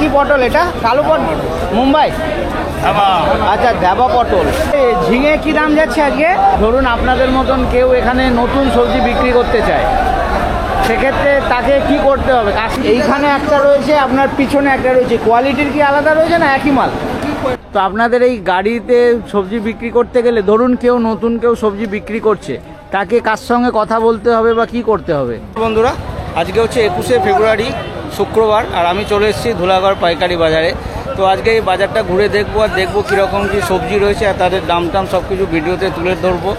কি পটল এটা? কালো পটল, মুম্বাই। আচ্ছা, ধাবা পটল। ঝিঙে কি দাম যাচ্ছে আজকে? ধরুন আপনাদের মতন কেউ এখানে নতুন সবজি বিক্রি করতে চায়, সেক্ষেত্রে তাকে কি করতে হবে? এইখানে একটা রয়েছে, আপনার পিছনে একটা রয়েছে, কোয়ালিটির কি আলাদা রয়েছে না একই মাল? তো আপনাদের এই গাড়িতে সবজি বিক্রি করতে গেলে ধরুন নতুন কেউ সবজি বিক্রি করছে, তাকে কার সঙ্গে কথা বলতে হবে বা কি করতে হবে? বন্ধুরা, আজকে হচ্ছে 21শে ফেব্রুয়ারি, শুক্রবার, আর আমি চলে এসেছি ধুলাগড় পাইকারি বাজারে। তো আজকে এই বাজারটা ঘুরে দেখবো আর দেখবো কীরকম কী সবজি রয়েছে আর তাদের দাম টাম সব কিছু ভিডিওতে তুলে ধরবো।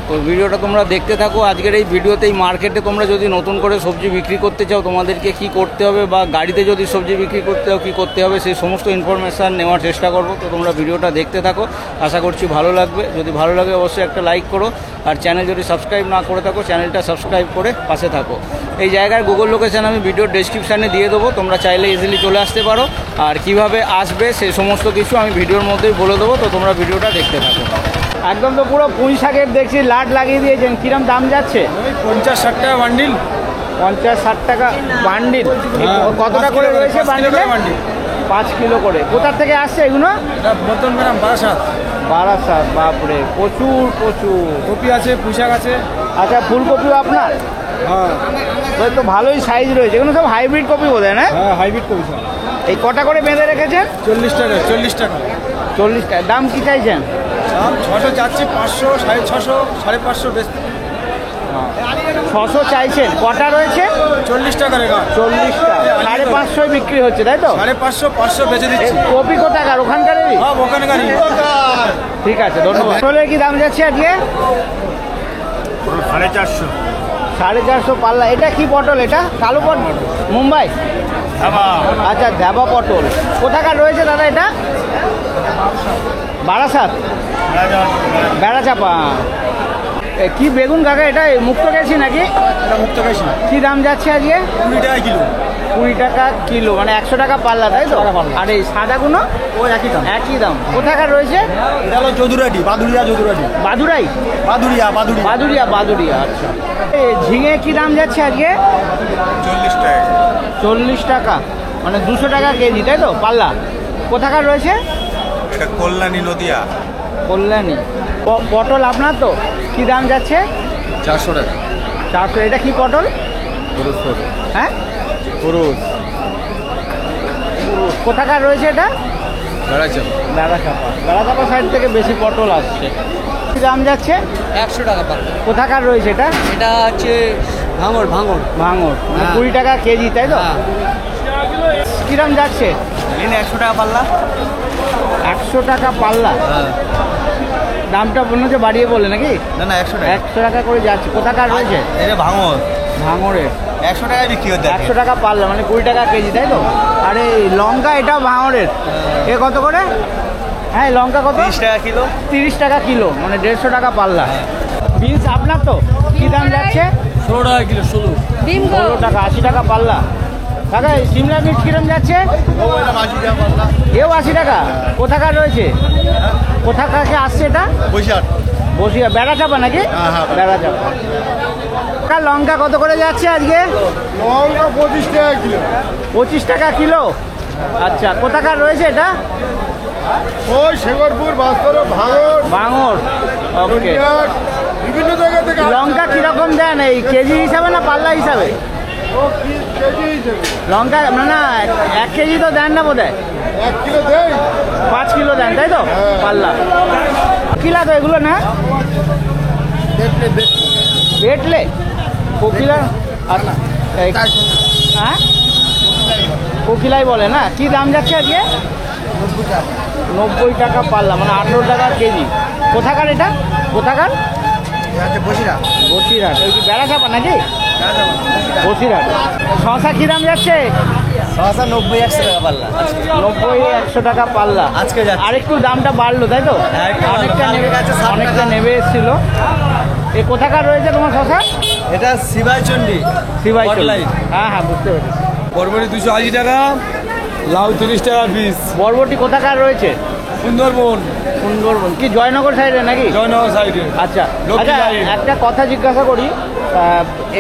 তো ভিডিওটা তোমরা দেখতে থাকো। আজকের এই ভিডিওতে এই মার্কেটে তোমরা যদি নতুন করে সবজি বিক্রি করতে চাও, তোমাদেরকে কি করতে হবে, বা গাড়িতে যদি সবজি বিক্রি করতে চাও কী করতে হবে, সেই সমস্ত ইনফরমেশান নেওয়ার চেষ্টা করবো। তো তোমরা ভিডিওটা দেখতে থাকো, আশা করছি ভালো লাগবে। যদি ভালো লাগে অবশ্যই একটা লাইক করো, আর চ্যানেল যদি সাবস্ক্রাইব না করে থাকো চ্যানেলটা সাবস্ক্রাইব করে পাশে থাকো। এই জায়গার গুগল লোকেশান আমি ভিডিওর ডেসক্রিপশানে দিয়ে দেবো, তোমরা চাইলে ইজিলি চলে আসতে পারো। আর কিভাবে আসবে সেই সমস্ত কিছু আমি ভিডিওর মধ্যেই বলে দেবো, তো তোমরা ভিডিওটা দেখতে থাকো। একদম তো পুরো পুঁই শাকের দেখছি লাট লাগিয়ে দিয়েছেন, কিরম দাম যাচ্ছে? 50-60 টাকা বান্ডিল। 50-60 টাকা বান্ডিল। কতটা করে রয়েছে বান্ডিলে? 5 কিলো করে। কোথার থেকে আসছে এগুলো? মতন ম্যাডাম বারাসাত। বারাসাত, বাপরে, প্রচুর প্রচুর কপি আছে, পুঁই শাক আছে। আচ্ছা, ফুলকপিও আপনার? হ্যাঁ, তো ভালোই সাইজ রয়েছে। এগুলো সব হাইব্রিড কপি বোধ হয় না? হ্যাঁ, হাইব্রিড কপি স্যার। এই কটা করে বেঁধে রেখেছেন? 40 টাকা। 40 টাকা। 40 টাকা। দাম কি চাইছেন? দাম 600 যাচ্ছে, 500, 650, 550 বেশ। 600 চাইছেন। কটা রয়েছে? 40 টাকা রেখা। 40 টাকা। 550 বিক্রি হচ্ছে, তাই তো? 550, 500 বেচে দিচ্ছি। কপি কোথাকার? ওখানকারই? হ্যাঁ, ওখানকারই। ঠিক আছে, ধন্যবাদ। পটলের কি দাম যাচ্ছে আজকে? 450। 450 পাল্লা। এটা কি পটল? এটা কালো পটল, মুম্বাই। আচ্ছা, ধাবা পটল। কোথাকার রয়েছে দাদা এটা? বারাসাত, বেড়াচাপা। কি বেগুন কাকা এটা? মুক্ত গেছি নাকি? এটা মুক্ত গেছি। কি দাম যাচ্ছে আজকে? 20 টাকা কিলো। 20 টাকা কিলো, মানে 100 টাকা পাল্লা, তাই তো? আর এই সাদাগুলো? ওই একই দাম। একই দাম। কোথাকার রয়েছে? এটা হলো যদুরাটি, বাদুড়িয়া যদুরাটি। বাদুড়াই? বাদুড়িয়া, বাদুড়িয়া। বাদুড়িয়া, বাদুড়িয়া। আচ্ছা, এই ঝিঙে কি দাম যাচ্ছে আজকে? 40 টাকা। 40 টাকা, মানে 200 টাকা কেজি, তাই তো? পাল্লা। কোথাকার রয়েছে? এটা কল্যাণী, নদিয়া। কল্যাণী। পটল আপনার তো? কি দাম যাচ্ছে? 400 টাকা। 400। এটা কি পটল? পুরুষ। হ্যাঁ, পুরুষ। কোথাকার রয়েছে এটা? বেড়াচাপা। বেড়াচাপা। বেড়াচাপা সাইড থেকে বেশি পটল আসছে। কি দাম যাচ্ছে? 100 টাকা পাল্লা। কোথাকার রয়েছে এটা? এটা হচ্ছে ভাঙড়। ভাঙড়, মানে হ্যাঁ। 20 টাকা কেজি, তাই তো? হ্যাঁ। কিরম যাচ্ছে? 100 টাকা পাল্লা। 100 টাকা পাল্লা। দামটা মনে হচ্ছে বাড়িয়ে বলে নাকি? না 100 টাকা। 100 টাকা করে যাচ্ছে। কোথাকার রয়েছে? এটা ভাঙর। ভাঙড়ের। 100 টাকায় বিক্রি হতে। 100 টাকা পাল্লা, মানে 20 টাকা কেজি, তাই তো? আর এই লঙ্কা, এটাও ভাঙড়ের। এ কত করে? হ্যাঁ, লঙ্কা কত? 30 টাকা কিলো। 30 টাকা কিলো, মানে 150 টাকা পাল্লা। বিনস আপনার তো? কি দাম যাচ্ছে? 16 টাকা কিলো। 16 টাকা। 80 টাকা পাল্লা। দাদা, এই সিমলা মির্চ কিরম যাচ্ছে? এও 80 টাকা। কোথাকার রয়েছে? কোথাকার আসছে এটা? বসিয়া। বেড়াচাপা নাকি? বেড়াচাপা। লঙ্কা কত করে যাচ্ছে আজকে? লঙ্কা 25 টাকা কিলো। 25 টাকা কিলো। আচ্ছা, কোথাকার রয়েছে এটা? ওই শেখরপুর, ভাস্কর, ভাঙড়। ওকে। বিভিন্ন জায়গা থেকে। লঙ্কা কিরকম দেন? এই কেজি হিসাবে না পাল্লা হিসাবে? লঙ্কা না 1 কেজি তো দেন না বোধ হয়? 1 কিলো দেয়। 5 কিলো দেন, তাই তো? পাল্লা। কিলা তো এগুলো না? বেটলে কোকিলা। হ্যাঁ, কোকিলাই বলে না? কি দাম যাচ্ছে আজকে? 90 টাকা পাল্লা, মানে 18 টাকা কেজি। কোথাকার এটা? কোথাকার? বসিরহাট। বসিরহাট। ওই কি বেড়াচাপা নাকি? বসিরহাট। শশা কি দাম যাচ্ছে? 90-100 টাকা পাল্লা। 90-100 টাকা পাল্লা। আজকে যাচ্ছে। আরেকটু দামটা বাড়লো, তাই তো? অনেকটা নেমে এসেছিল। এ কোথাকার রয়েছে তোমার শশা? এটা শিবাইচন্ডী। শিবাইচন্ডী। হ্যাঁ, বুঝতে পেরেছি। বরবটি 280 টাকা, লাউ 30 টাকা পিস। বরবটি কোথাকার রয়েছে? সুন্দরবন। সুন্দরবন কি জয়নগর সাইডে নাকি? জয়নগর সাইডে। আচ্ছা, লক্ষ্মী লাইন। একটা কথা জিজ্ঞাসা করি,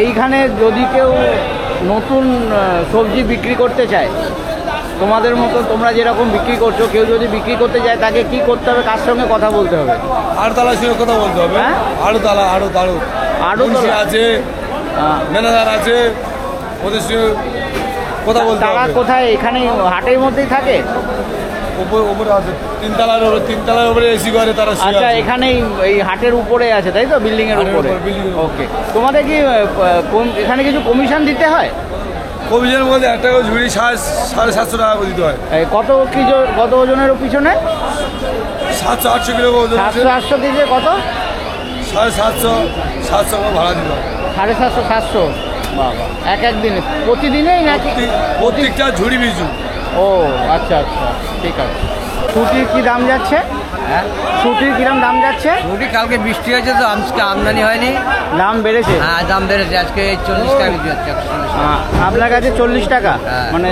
এইখানে যদি কেউ নতুন সবজি বিক্রি করতে চায়, তোমাদের মতো তোমরা যেরকম বিক্রি করছো, কেউ যদি বিক্রি করতে যায় তাকে কি করতে হবে, কার সঙ্গে কথা বলতে হবে? আড়তলার সঙ্গে কথা বলতে হবে। হ্যাঁ? আড়তলা আড়তলা আছে, ম্যানেজার আছে, ওদের সঙ্গে কথা বলতে তারা হবে। কোথায়? এখানে হাটের মধ্যেই থাকে? উপরে আছে, তিনতলার উপরে এসি করে তারা শুয়ে আচ্ছা, আছে। এখানেই এই হাটের উপরে আছে তাই তো, বিল্ডিং এর হাটের উপরে? উপরে, building এর উপরে। ওকে। তোমাদের কি এখানে কিছু কমিশন দিতে হয়? কবিজের মধ্যে একটা করে ঝুড়ি 750 টাকা করে দিতে হয়। এই কত ওজনের পিছনে? 700-800 কিলো ওজন আছে। 700-800 কেজি কত? 750-700 করে ভাড়া দিতে হয়। 750-700? বাবা, এক দিনে? প্রতিদিনেই নাকি? প্রত্যেকটা ঝুড়ি পিছু। ও আচ্ছা আচ্ছা, ঠিক আছে। ছুটির কি দাম যাচ্ছে? হ্যাঁ ছুটির কিরম দাম যাচ্ছে? রুটি কালকে বৃষ্টি হয়েছে তো আজকে আমদানি হয়নি। দাম বেড়েছে? হ্যাঁ দাম বেড়েছে, আজকে 40 টাকা বিক্রি হচ্ছে 140 টাকা। আপনার কাছে 40 টাকা? হ্যাঁ। মানে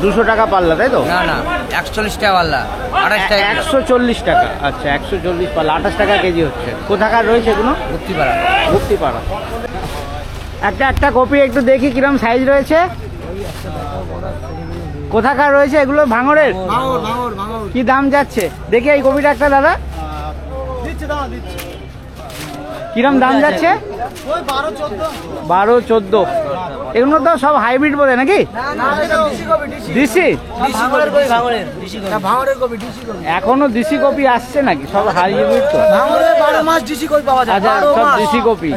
200 টাকা পাল্লা তাই তো? না 140 টাকা পাল্লা, 28 টাকা কিলো। 140 টাকা। আচ্ছা, 140 পাল্লা, 28 টাকা কেজি হচ্ছে। কোথাকার রয়েছে এগুলো? মুক্তিপাড়া। মুক্তিপাড়া। একটা কপি একটু দেখি কিরম সাইজ রয়েছে। কোথাকার রয়েছে এগুলো? ভাঙড়ের? কি দাম যাচ্ছে দেখি এই কপিটা একটা দাদা, কিরম দাম যাচ্ছে? 12-14। এগুলো তো সব হাইব্রিড বলে নাকি? দিশি? এখনো দিশি কপি আসছে নাকি? সব হাইব্রিড তো? আচ্ছা, সব দিশি কপি।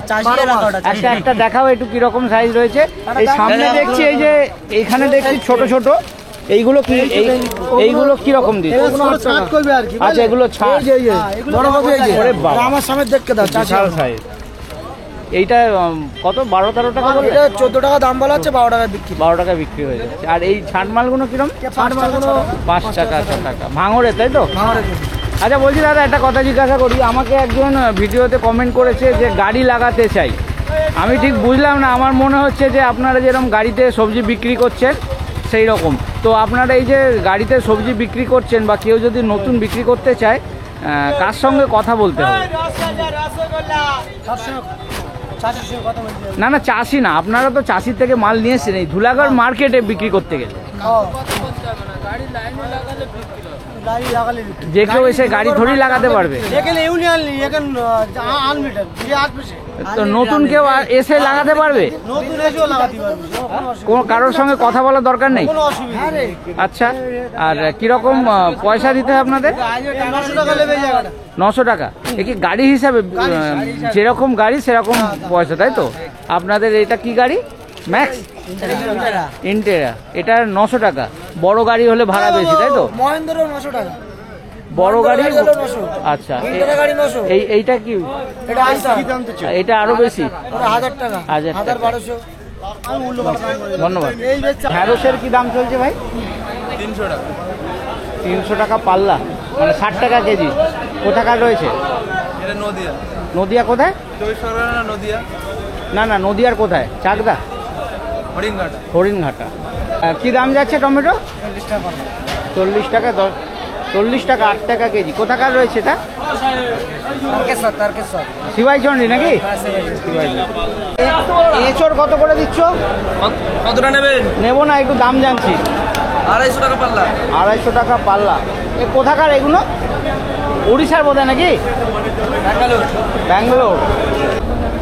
একটা দেখাও একটু কিরকম সাইজ রয়েছে। এই সামনে দেখছি, এই যে এইখানে দেখছি ছোট ছোট, এইগুলো কি? এইগুলো কিরকম দিচ্ছে? আচ্ছা, এগুলো ছাড়। ওরে বাবা, আমার সামনে দেখতে দাও, বিশাল size। এইটা কত? 12-13 টাকা বলে? 14 টাকা দাম বলা হচ্ছে, 12 টাকা বিক্রি। 12 টাকা বিক্রি হয়ে যাচ্ছে। আর এই ছাট মালগুলো কিরম? 5 টাকা 6 টাকা ভাঙড়ে তাই তো? আচ্ছা, বলছি দাদা একটা কথা জিজ্ঞাসা করি। আমাকে একজন ভিডিওতে কমেন্ট করেছে যে গাড়ি লাগাতে চাই। আমি ঠিক বুঝলাম না, আমার মনে হচ্ছে যে আপনারা যেরকম গাড়িতে সবজি বিক্রি করছেন সেই রকম। তো আপনারা এই যে গাড়িতে সবজি বিক্রি করছেন বা কেউ যদি নতুন বিক্রি করতে চায়, কার সঙ্গে কথা বলতে হবে? না চাষি না, আপনারা তো চাষির থেকে মাল নিয়ে এসেছেন এই ধুলাগড় মার্কেটে বিক্রি করতে গেলে। যে কেউ এসে গাড়ি থোড়ি লাগাতে পারবে? তো নতুন কেউ এসে লাগাতে পারবে? কোনো কারোর সঙ্গে কথা বলার দরকার নেই? আচ্ছা, আর কিরকম পয়সা দিতে হয় আপনাদের? 900 টাকা। এ কি গাড়ি হিসাবে? যেরকম গাড়ি সেরকম পয়সা তাই তো? আপনাদের এটা কি গাড়ি? ম্যাক্স ইন্টেরা, এটা 900 টাকা। বড় গাড়ি হলে ভাড়া বেশি তাই তো? মহেন্দ্র 900 টাকা। বড় গাড়ি? মহেন্দ্র গাড়ি হলো 900। আচ্ছা, ইন্টেরা গাড়ি 900। এইটা কি? এটা আইসা। এটা আরো বেশি? ওটা 1000 টাকা। 1000 টাকা। 1200। ধন্যবাদ। ঢ্যাঁড়সের কি দাম চলছে ভাই? 300 টাকা। 300 টাকা পাল্লা, মানে 60 টাকা কেজি। কোথাকার রয়েছে? এটা নদিয়া। নদিয়া কোথায়? 24 পরগনা নদিয়া। না নদিয়ার কোথায়? চাকদা? হরিণঘাটা। হরিণঘাটা। কি দাম যাচ্ছে টমেটো? 40 টাকা। 40 টাকা, 8 টাকা কেজি। কোথাকার রয়েছে এটা? তারকেশ্বর। শিবাইচন্ডী নাকি? এঁচড় কত করে দিচ্ছ? কতটা নেবেন? নেবো না, একটু দাম জানছি। 250 টাকা পাল্লা। 250 টাকা পাল্লা। এ কোথাকার এগুলো? উড়িষ্যার বোধহয় নাকি? ব্যাঙ্গালোর।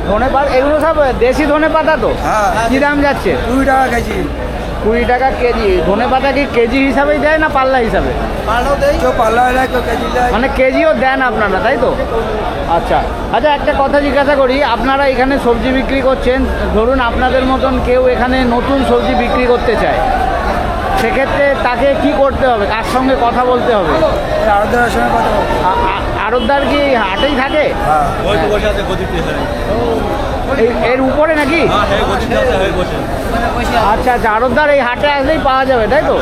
ধনে পাতা, এগুলো সব দেশি ধনে পাতা তো? হ্যাঁ। কি দাম যাচ্ছে? 20 টাকা কেজি। 20 টাকা কেজি। ধনে পাতা কি কেজি হিসাবেই দেয় না পাল্লা হিসাবে? পাল্লাও দেয়, কেউ পাল্লা দেয়, কেউ কেজি দেয়। মানে কেজিও দেন আপনারা তাই তো? আচ্ছা একটা কথা জিজ্ঞাসা করি। আপনারা এখানে সবজি বিক্রি করছেন, ধরুন আপনাদের মতন কেউ এখানে নতুন সবজি বিক্রি করতে চায়, সেক্ষেত্রে তাকে কি করতে হবে, কার সঙ্গে কথা বলতে হবে? আড়তদারের সঙ্গে কথা বলতে। আড়তদার কি হাটেই থাকে? হ্যাঁ, ওই তো বসে আছে গদিতে। এর উপরে নাকি? হ্যাঁ, গদিতে আছে, হয়ে বসে। আচ্ছা, আড়তদার এই হাটে আসলেই পাওয়া যাবে তাই তো?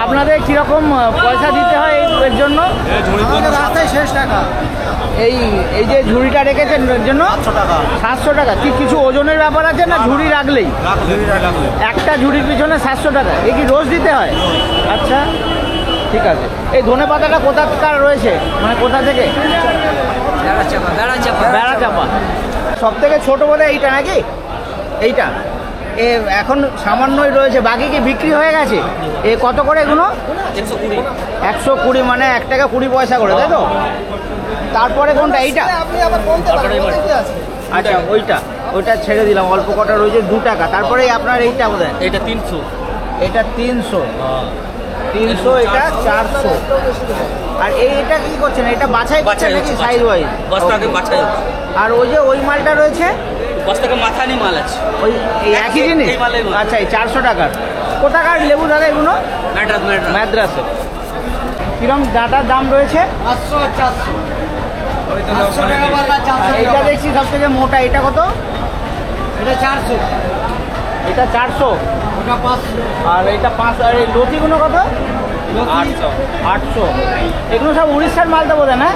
আপনাদের কিরকম পয়সা দিতে হয় এর জন্য? রাস্তায় শেষ টাকা। এই যে ঝুড়িটা রেখেছেন এর জন্য 700 টাকা। 700 টাকা। কি কিছু ওজনের ব্যাপার আছে না ঝুড়ি রাখলেই? একটা ঝুড়ির পিছনে 700 টাকা। এ কি রোজ দিতে হয়? আচ্ছা, ঠিক আছে। এই ধনে পাতাটা কোথাকার রয়েছে, মানে কোথা থেকে? বেড়া চাপা। সব থেকে ছোট বোধহয় এইটা নাকি? এইটা এ এখন সামান্যই রয়েছে, বাকি কি বিক্রি হয়ে গেছে? এ কত করে এগুলো? 120 মানে 1 টাকা 20 পয়সা করে, তাই তো? তারপরে কোনটা? এইটা? আপনি আবার কোনটা আছে? আচ্ছা ওইটা ছেড়ে দিলাম, অল্প কটা রয়েছে 2 টাকা। তারপরে আপনার এইটা বোধহয় এটা 300। এটা 300, এটা 400। আর এইটা কি করছেন? এটা বাছাই করছেন নাকি সাইজ ওয়াইজ? বস্তাকে বাছাই হচ্ছে। আর ওই যে ওই মালটা রয়েছে বস্তাকে মাথানি মাল আছে। ওই এই একই জিনিস? এই মালের মাল। আচ্ছা, এই 400 টাকার। কোথাকার লেবু দাদা এগুলো? ম্যাড্রাস। মাদ্রাসে। কিরম ডাটার দাম রয়েছে? 500 আর 400। ওই তো 500 টাকা পাল্লা, 400 এইটা দেখছি সব থেকে মোটা, এটা কত? এটা 400, এটা 400। ওটা 500। আর এটা 500। আর এই লতিগুলো কত? 800। এগুলো সব উড়িষ্যার মাল তো বোধ হয় না?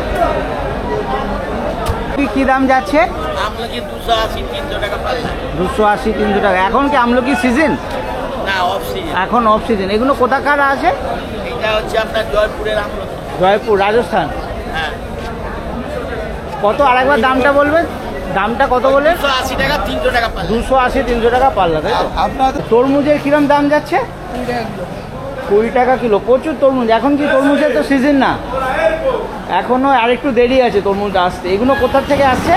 কি দাম যাচ্ছে? আমলকি 280 300 টাকা পাল্লা। 280 300 টাকা। এখন কি আমলকি সিজন? না, অফ সিজন। এখন অফ সিজন। এগুলো কোথাকার আছে? এটা হচ্ছে আপনার জয়পুরের আমলকি। জয়পুর, রাজস্থান। হ্যাঁ। কত? আরেকবার দামটা বলবেন। দামটা কত বলে? 280 টাকা 300 টাকা পাল্লা। 280 300 টাকা পাল্লা, তাই তো? আপনার তরমুজের কিরম দাম যাচ্ছে? 20 টাকা কিলো। প্রচুর তরমুজ। এখন কি তরমুজের তো সিজন না, এখনো আরেকটু দেরি আছে তরমুজ আসতে। এগুলো কোথা থেকে আসছে?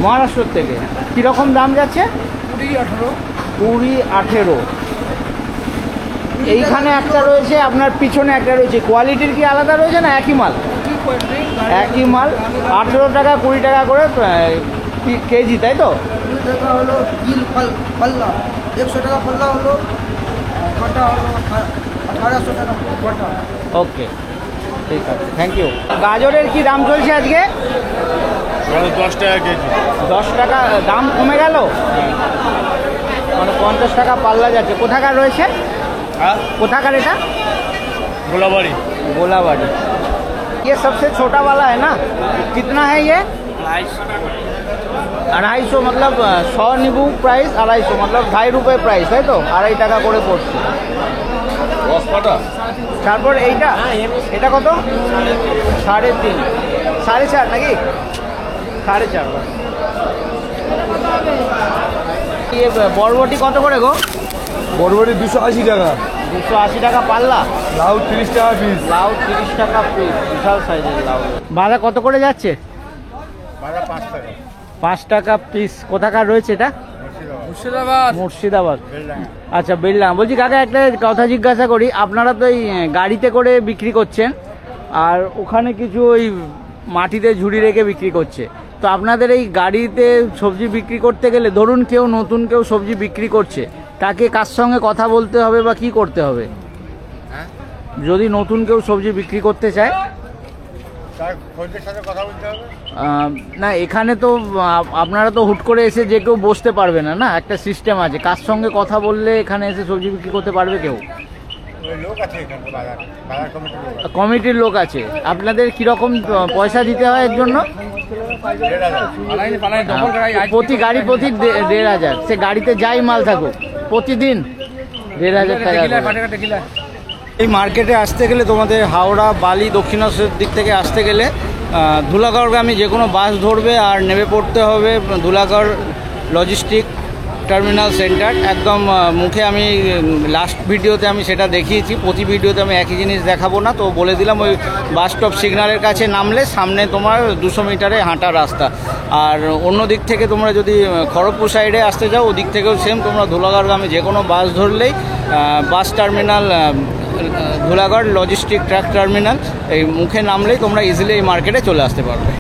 মহারাষ্ট্র থেকে। কীরকম দাম যাচ্ছে? 20-18। এইখানে একটা রয়েছে, আপনার পিছনে একটা রয়েছে। কোয়ালিটির কি আলাদা রয়েছে না একই মাল? একই মাল। 18 টাকা 20 টাকা করে কেজি, তাই তো? 20 টাকা হলো কিল পাল্লা, 100 টাকা পাল্লা হলো, কাটা হলো 1800 টাকা গোটা। ওকে, ঠিক আছে, থ্যাংক ইউ। গাজরের কি দাম চলছে আজকে? 10 টাকা কেজি। 10 টাকা দাম কমে গেল, মানে 50 টাকা পাল্লা যাচ্ছে। কোথাকার রয়েছে? হ্যাঁ, কোথাকার এটা? গোলাবাড়ি। गोलाबाड़ी। ये सबसे छोटा वाला है ना? कितना है ये? 250। मतलब 100 नींबू प्राइस 250, मतलब 2.5 रुपये प्राइस, है तो 2.5 টাকা করে পড়ছে। তারপর এইটা, এটা কত? 3.5, 4.5 নাকি? 4.5। ये বরবটি কত করে গো? বরবটি 280 টাকা, 280 টাকা পাল্লা। লাউ 30 টাকা পিস। লাউ 30 টাকা পিস, বিশাল সাইজের লাউ। বাঁধা কত করে যাচ্ছে? 5 টাকা পিস। কোথাকার রয়েছে এটা? মুর্শিদাবাদ। আচ্ছা, বেললাম। বলছি কাকা, একটা কথা জিজ্ঞাসা করি। আপনারা তো এই গাড়িতে করে বিক্রি করছেন, আর ওখানে কিছু ওই মাটিতে ঝুড়ি রেখে বিক্রি করছে। তো আপনাদের এই গাড়িতে সবজি বিক্রি করতে গেলে, ধরুন কেউ নতুন কেউ সবজি বিক্রি করছে, তাকে কার সঙ্গে কথা বলতে হবে বা কি করতে হবে? যদি নতুন কেউ সবজি বিক্রি করতে চায়? না, এখানে তো আপনারা তো হুট করে এসে যে কেউ বসতে পারবে না, না? একটা সিস্টেম আছে। কার সঙ্গে কথা বললে এখানে এসে সবজি বিক্রি করতে পারবে কেউ? কমিটির লোক আছে। আপনাদের কিরকম পয়সা দিতে হয় এর জন্য? প্রতি গাড়ি প্রতি 1,500। সে গাড়িতে যাই মাল থাকুক, প্রতিদিন 1,500 টাকা। এই মার্কেটে আসতে গেলে তোমাদের হাওড়া, বালি, দক্ষিণেশ্বর দিক থেকে আসতে গেলে ধুলাগড়গামী যে কোনো বাস ধরবে আর নেমে পড়তে হবে ধুলাগড় লজিস্টিক টার্মিনাল সেন্টার। একদম মুখে আমি লাস্ট ভিডিওতে আমি সেটা দেখিয়েছি, প্রতি ভিডিওতে আমি একই জিনিস দেখাবো না, তো বলে দিলাম ওই বাস স্টপ সিগন্যালের কাছে নামলে সামনে তোমার 200 মিটারে হাঁটা রাস্তা। আর অন্য দিক থেকে তোমরা যদি খড়গপুর সাইডে আসতে যাও, ওদিক থেকেও সেম, তোমরা ধুলাগড়গামী যে কোনো বাস ধরলেই bus terminal Dhulagarh logistic truck terminal এই মুখে নামলেই তোমরা ইজিলি এই মার্কেটে চলে আসতে পারবে।